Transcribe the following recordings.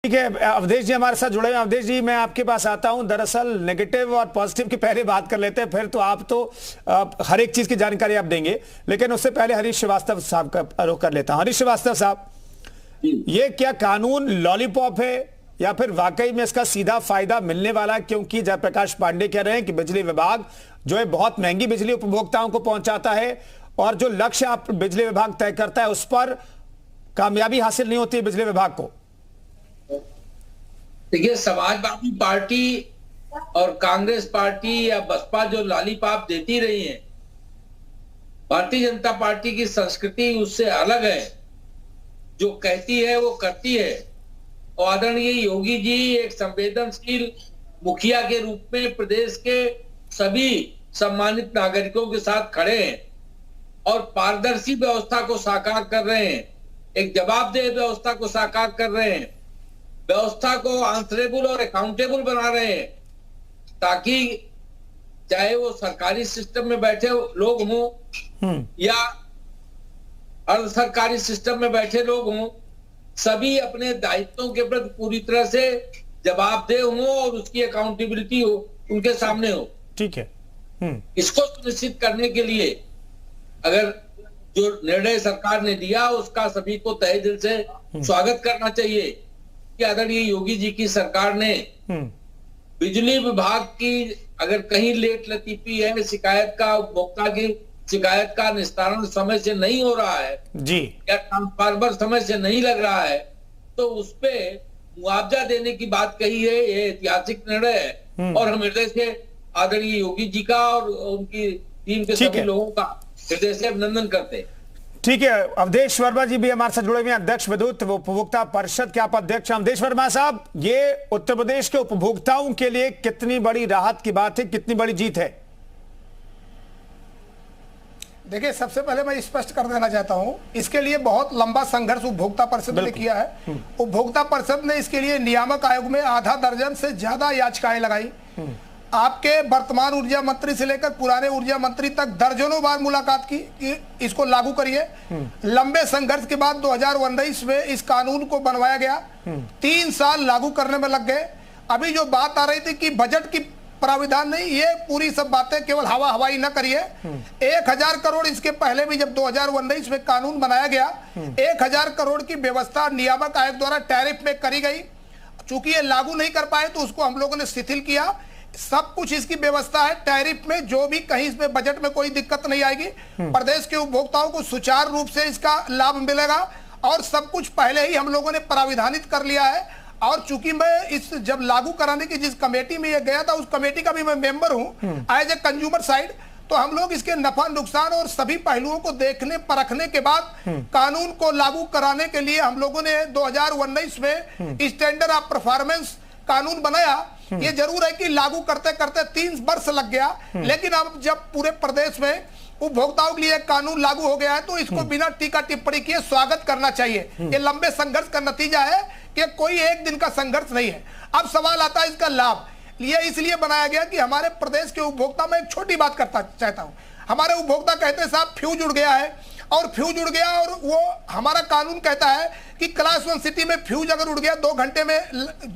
ठीक है, अवधेश जी हमारे साथ जुड़े हैं। अवधेश जी, मैं आपके पास आता हूं। दरअसल नेगेटिव और पॉजिटिव की पहले बात कर लेते हैं, फिर तो आप तो हर एक चीज की जानकारी आप देंगे, लेकिन उससे पहले हरीश श्रीवास्तव साहब का रुख कर लेता हूं। हरीश श्रीवास्तव साहब, ये क्या कानून लॉलीपॉप है या फिर वाकई में इसका सीधा फायदा मिलने वाला? क्योंकि जयप्रकाश पांडेय कह रहे हैं कि बिजली विभाग जो है बहुत महंगी बिजली उपभोक्ताओं को पहुंचाता है और जो लक्ष्य आप बिजली विभाग तय करता है उस पर कामयाबी हासिल नहीं होती है बिजली विभाग को। देखिए, समाजवादी पार्टी और कांग्रेस पार्टी या बसपा जो लॉलीपॉप देती रही है, भारतीय जनता पार्टी की संस्कृति उससे अलग है। जो कहती है वो करती है। और आदरणीय योगी जी एक संवेदनशील मुखिया के रूप में प्रदेश के सभी सम्मानित नागरिकों के साथ खड़े हैं और पारदर्शी व्यवस्था को साकार कर रहे हैं, एक जवाबदेह व्यवस्था को साकार कर रहे हैं, व्यवस्था को आंसरेबल और अकाउंटेबल बना रहे हैं, ताकि चाहे वो सरकारी सिस्टम में बैठे लोग हों या अर्ध सरकारी सिस्टम में बैठे लोग हों, सभी अपने दायित्वों के प्रति पूरी तरह से जवाबदेह हों और उसकी अकाउंटेबिलिटी हो उनके सामने हो। ठीक है। इसको सुनिश्चित करने के लिए अगर जो निर्णय सरकार ने दिया उसका सभी को तहे दिल से स्वागत करना चाहिए कि आदरणीय योगी जी की सरकार ने बिजली विभाग की अगर कहीं लेट लतीफी है, शिकायत का, उपभोक्ता की शिकायत का निस्तारण समय से नहीं हो रहा है जी या ट्रांसफार्मर समय से नहीं लग रहा है, तो उस पे मुआवजा देने की बात कही है। ये ऐतिहासिक निर्णय है और हम हृदय से आदरणीय योगी जी का और उनकी टीम के सभी लोगों का हृदय से अभिनंदन करते हैं। ठीक है, अवधेश वर्मा जी भी हमारे साथ जुड़े हुए हैं, अध्यक्ष विद्युत उपभोक्ता परिषद के आप अध्यक्ष। अवधेश वर्मा साहब, ये उत्तर प्रदेश के उपभोक्ताओं के लिए कितनी बड़ी राहत की बात है, कितनी बड़ी जीत है? देखिए, सबसे पहले मैं स्पष्ट कर देना चाहता हूं, इसके लिए बहुत लंबा संघर्ष उपभोक्ता परिषद ने किया है। उपभोक्ता परिषद ने इसके लिए नियामक आयोग में आधा दर्जन से ज्यादा याचिकाएं लगाई। आपके वर्तमान ऊर्जा मंत्री से लेकर पुराने ऊर्जा मंत्री तक दर्जनों बार मुलाकात की कि इसको लागू करिए। लंबे संघर्ष के बाद 2019 में इस कानून को बनवाया गया। 3 साल लागू करने में लग गए। अभी जो बात आ रही थी कि बजट की प्राविधान नहीं, ये पूरी सब बातें केवल हवा हवाई न करिए। 1000 करोड़ इसके पहले भी जब 2019 में कानून बनाया गया, 1000 करोड़ की व्यवस्था नियामक आयोग द्वारा टैरिफ में करी गई। चूंकि ये लागू नहीं कर पाए तो उसको हम लोगों ने शिथिल किया। सब कुछ इसकी व्यवस्था है टैरिफ में, जो भी कहीं इसमें बजट में कोई दिक्कत नहीं आएगी। प्रदेश के उपभोक्ताओं को सुचारू रूप से इसका लाभ मिलेगा और सब कुछ पहले ही हम लोगों ने प्राविधानित कर लिया है। और चूंकि मैं इस जब लागू कराने की जिस कमेटी में ये गया था, उस कमेटी का भी मैं मेंबर हूं एज ए कंज्यूमर साइड, तो हम लोग इसके नफा नुकसान और सभी पहलुओं को देखने परखने के बाद कानून को लागू कराने के लिए हम लोगों ने 2019 में स्टैंडर्ड ऑफ परफॉर्मेंस कानून बनाया। ये जरूर है कि लागू करते करते 3 वर्ष लग गया, लेकिन अब जब पूरे प्रदेश में उपभोक्ताओं के लिए कानून लागू हो गया है तो इसको बिना टीका टिप्पणी किए स्वागत करना चाहिए। ये लंबे संघर्ष का नतीजा है कि कोई एक दिन का संघर्ष नहीं है। अब सवाल आता है इसका लाभ। ये इसलिए बनाया गया कि हमारे प्रदेश के उपभोक्ता, में एक छोटी बात करता चाहता हूं, हमारे उपभोक्ता कहते हैं साहब फ्यूज उड़ गया है, और फ्यूज उड़ गया और वो हमारा कानून कहता है कि क्लास 1 सिटी में फ्यूज अगर उड़ गया 2 घंटे में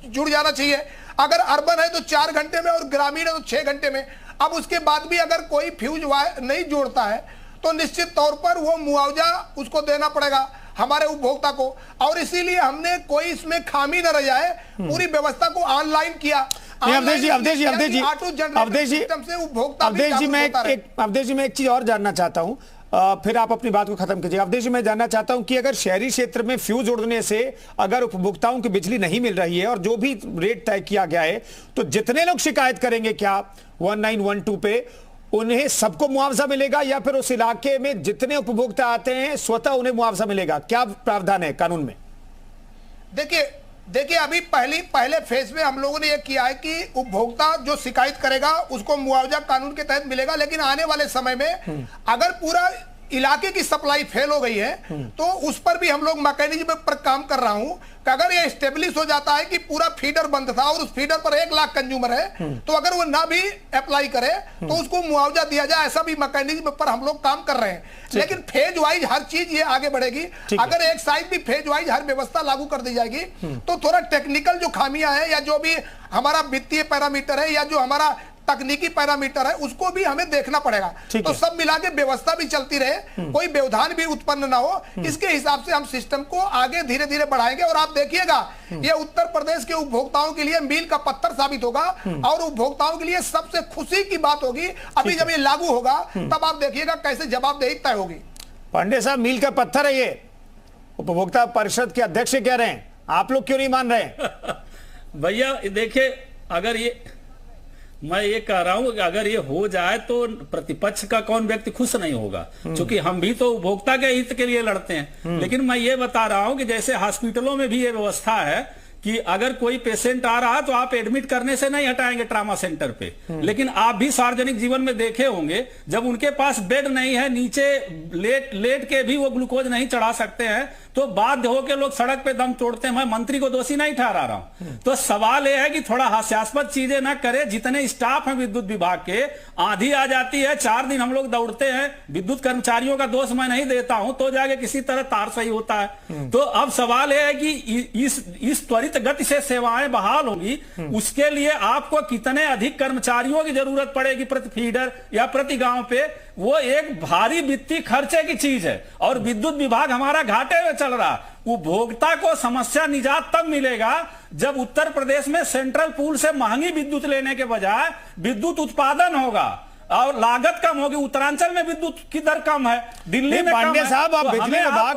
जुड़ जाना चाहिए, अगर अर्बन है तो 4 घंटे में और ग्रामीण है तो 6 घंटे में। अब उसके बाद भी अगर कोई फ्यूज नहीं जोड़ता है तो निश्चित तौर पर वो मुआवजा उसको देना पड़ेगा हमारे उपभोक्ता को। और इसीलिए हमने कोई इसमें खामी न रह जाए, पूरी व्यवस्था को ऑनलाइन किया। अवधेश जी मैं एक चीज और जानना चाहता हूं, फिर आप अपनी बात को खत्म कीजिए। अवधेश जी, मैं जानना चाहता हूं कि अगर शहरी क्षेत्र में फ्यूज उड़ने से अगर उपभोक्ताओं की बिजली नहीं मिल रही है और जो भी रेट तय किया गया है, तो जितने लोग शिकायत करेंगे क्या 1912 पे, उन्हें सबको मुआवजा मिलेगा या फिर उस इलाके में जितने उपभोक्ता आते हैं स्वतः उन्हें मुआवजा मिलेगा? क्या प्रावधान है कानून में? देखिए अभी पहले फेज में हम लोगों ने यह किया है कि उपभोक्ता जो शिकायत करेगा उसको मुआवजा कानून के तहत मिलेगा, लेकिन आने वाले समय में अगर पूरा इलाके की सप्लाई फेल हो गई है, तो उस पर भी हम लोग मैकेनिज्म पर काम कर रहा हूं कि अगर ये स्टेब्लिश हो जाता है कि पूरा फीडर बंद था और उस फीडर पर 1 लाख कंज्यूमर है, तो अगर वो ना भी अप्लाई करे तो उसको मुआवजा दिया जाए, ऐसा भी मैकेनिज्म पर हम लोग काम कर रहे हैं। लेकिन फेज वाइज हर चीज ये आगे बढ़ेगी। अगर एक साइड भी फेज वाइज हर व्यवस्था लागू कर दी जाएगी तो थोड़ा टेक्निकल जो खामियां हैं या जो भी हमारा वित्तीय पैरामीटर है या जो हमारा तकनीकी पैरामीटर है उसको भी हमें देखना पड़ेगा। तो सब मिला के व्यवस्था भी चलती रहे, कोई व्यवधान भी उत्पन्न ना हो, इसके हिसाब से हम सिस्टम को आगे धीरे धीरे बढ़ाएंगे। और आप देखिएगा ये उत्तर प्रदेश के उपभोक्ताओं के लिए मील का पत्थर साबित होगा और उपभोक्ताओं के लिए सबसे खुशी की बात होगी। अभी जब ये लागू होगा तब आप देखिएगा कैसे जवाबदेही तय होगी। पांडे साहब, मील का पत्थर है ये, उपभोक्ता परिषद के अध्यक्ष कह रहे हैं, आप लोग क्यों नहीं मान रहे? भैया देखिए, अगर ये मैं ये कह रहा हूं कि अगर ये हो जाए तो प्रतिपक्ष का कौन व्यक्ति खुश नहीं होगा, क्योंकि हम भी तो उपभोक्ता के हित के लिए लड़ते हैं। लेकिन मैं ये बता रहा हूं कि जैसे हॉस्पिटलों में भी ये व्यवस्था है कि अगर कोई पेशेंट आ रहा तो आप एडमिट करने से नहीं हटाएंगे ट्रामा सेंटर पे, लेकिन आप भी सार्वजनिक जीवन में देखे होंगे जब उनके पास बेड नहीं है, नीचे लेट के भी वो ग्लूकोज नहीं चढ़ा सकते हैं तो बाध्य होकर लोग सड़क पे दम तोड़ते हैं। मैं मंत्री को दोषी नहीं ठहरा रहा हूं। तो सवाल यह है कि थोड़ा हास्यास्पद चीजें ना करे। जितने स्टाफ हैं विद्युत विभाग के, आंधी आ जाती है 4 दिन हम लोग दौड़ते हैं, विद्युत कर्मचारियों का दोष मैं नहीं देता हूं, तो जाके किसी तरह तार सही होता है। तो अब सवाल यह है कि इस त्वरित गति से सेवाएं बहाल होंगी, उसके लिए आपको कितने अधिक कर्मचारियों की जरूरत पड़ेगी प्रति फीडर या प्रति गांव पे, वो एक भारी वित्तीय खर्चे की चीज है। और विद्युत विभाग हमारा घाटे में चल रहा। उपभोक्ता को समस्या निजात तब मिलेगा जब उत्तर प्रदेश में सेंट्रल पूल से महंगी विद्युत लेने के बजाय विद्युत उत्पादन होगा और लागत कम होगी। उत्तरांचल में विद्युत की दर कम है, दिल्ली में पांडे साहब, आप बिजली विभाग,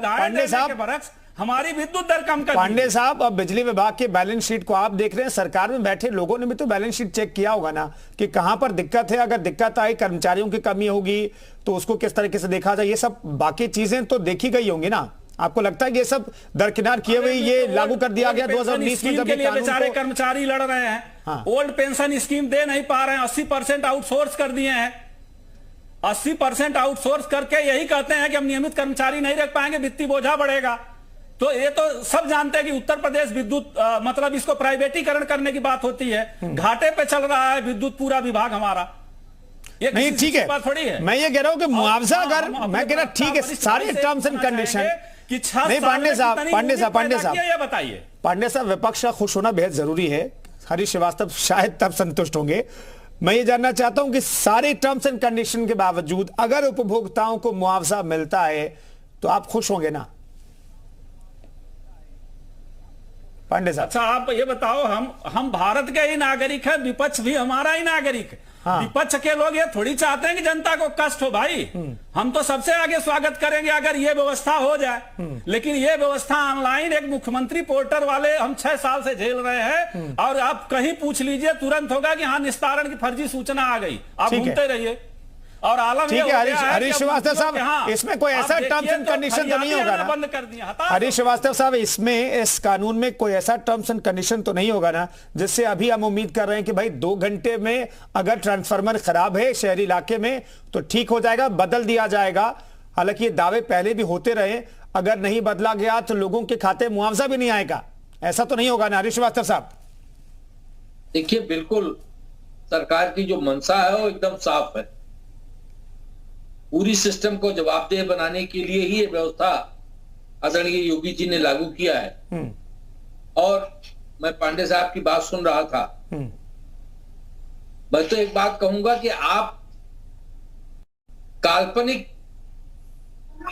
पांडे साहब हमारी विद्युत दर कम कर। पांडे साहब, अब बिजली विभाग के बैलेंस शीट को आप देख रहे हैं, सरकार में बैठे लोगों ने भी तो बैलेंस शीट चेक किया होगा ना कि कहां पर दिक्कत है। अगर दिक्कत आई, कर्मचारियों की कमी होगी तो उसको किस तरीके से देखा जाए, ये सब बाकी चीजें तो देखी गई होंगी ना। आपको लगता है कि ये सब दरकिनार किए हुए ये लागू कर दिया गया 2019 में जब बेचारे कर्मचारी लड़ रहे हैं, ओल्ड पेंशन स्कीम दे नहीं पा रहे हैं, 80% आउटसोर्स कर दिए हैं, 80% आउटसोर्स करके यही कहते हैं कि हम नियमित कर्मचारी नहीं रख पाएंगे, वित्तीय बोझा बढ़ेगा। तो ये तो सब जानते हैं कि उत्तर प्रदेश विद्युत मतलब इसको प्राइवेटीकरण करने की बात होती है, घाटे पे चल रहा है विद्युत पूरा विभाग हमारा। ये नहीं, ठीक है, बात थोड़ी है। मैं ये कह रहा हूं कि मुआवजा, अगर मैं कह रहा ठीक है सारे टर्म्स एंड कंडीशन नहीं। पांडे साहब, ये बताइए, पांडे साहब, विपक्ष का खुश होना बेहद जरूरी है। हरीश श्रीवास्तव शायद तब संतुष्ट होंगे। मैं ये जानना चाहता हूं कि सारे टर्म्स एंड कंडीशन के बावजूद अगर उपभोक्ताओं को मुआवजा मिलता है तो आप खुश होंगे ना? पांडे साहब, अच्छा आप ये बताओ, हम भारत के ही नागरिक हैं, विपक्ष भी हमारा ही नागरिक है। विपक्ष के लोग ये थोड़ी चाहते हैं कि जनता को कष्ट हो भाई। हम तो सबसे आगे स्वागत करेंगे अगर ये व्यवस्था हो जाए, लेकिन ये व्यवस्था ऑनलाइन एक मुख्यमंत्री पोर्टल वाले हम 6 साल से झेल रहे हैं। और आप कहीं पूछ लीजिए तुरंत होगा कि हाँ निस्तारण की फर्जी सूचना आ गई, आप घूमते रहिए। और आलम ठीक है हरीश श्रीवास्तव साहब, इसमें कोई ऐसा टर्म्स एंड कंडीशन तो नहीं होगा ना? बंद कर दिया हरीश श्रीवास्तव साहब, इसमें इस कानून में कोई ऐसा टर्म्स एंड कंडीशन तो नहीं होगा ना जिससे अभी हम उम्मीद कर रहे हैं कि भाई 2 घंटे में अगर ट्रांसफार्मर खराब है शहरी इलाके में तो ठीक हो जाएगा, बदल दिया जाएगा। हालांकि ये दावे पहले भी होते रहे, अगर नहीं बदला गया तो लोगों के खाते मुआवजा भी नहीं आएगा, ऐसा तो नहीं होगा ना हरीश श्रीवास्तव साहब? देखिए, बिल्कुल सरकार की जो मंशा है वो एकदम साफ है। पूरी सिस्टम को जवाबदेह बनाने के लिए ही ये व्यवस्था आदरणीय योगी जी ने लागू किया है। और मैं पांडे साहब की बात सुन रहा था, मैं तो एक बात कहूंगा कि आप काल्पनिक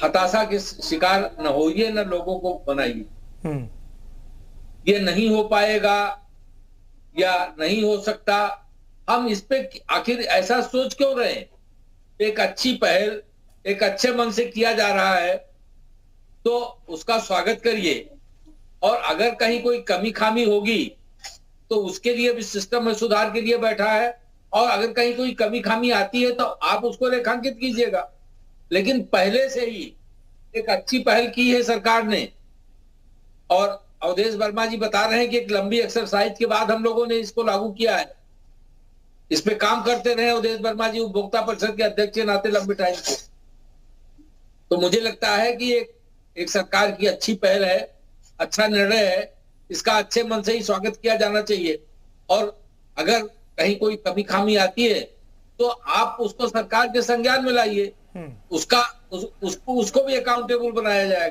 हताशा के शिकार न होइए, न लोगों को बनाइए। ये नहीं हो पाएगा या नहीं हो सकता, हम इस पे आखिर ऐसा सोच क्यों रहे हैं? एक अच्छी पहल एक अच्छे मन से किया जा रहा है तो उसका स्वागत करिए। और अगर कहीं कोई कमी खामी होगी तो उसके लिए भी सिस्टम में सुधार के लिए बैठा है। और अगर कहीं कोई कमी खामी आती है तो आप उसको रेखांकित कीजिएगा। लेकिन पहले से ही एक अच्छी पहल की है सरकार ने। और अवधेश वर्मा जी बता रहे हैं कि एक लंबी एक्सरसाइज के बाद हम लोगों ने इसको लागू किया है। इस पे काम करते रहे अवधेश वर्मा जी उपभोक्ता परिषद के अध्यक्ष के नाते लंबे टाइम से। तो मुझे लगता है कि एक सरकार की अच्छी पहल है, अच्छा निर्णय है, इसका अच्छे मन से ही स्वागत किया जाना चाहिए। और अगर कहीं कोई कमी खामी आती है तो आप उसको सरकार के संज्ञान में लाइए, उसको भी अकाउंटेबल बनाया जाएगा।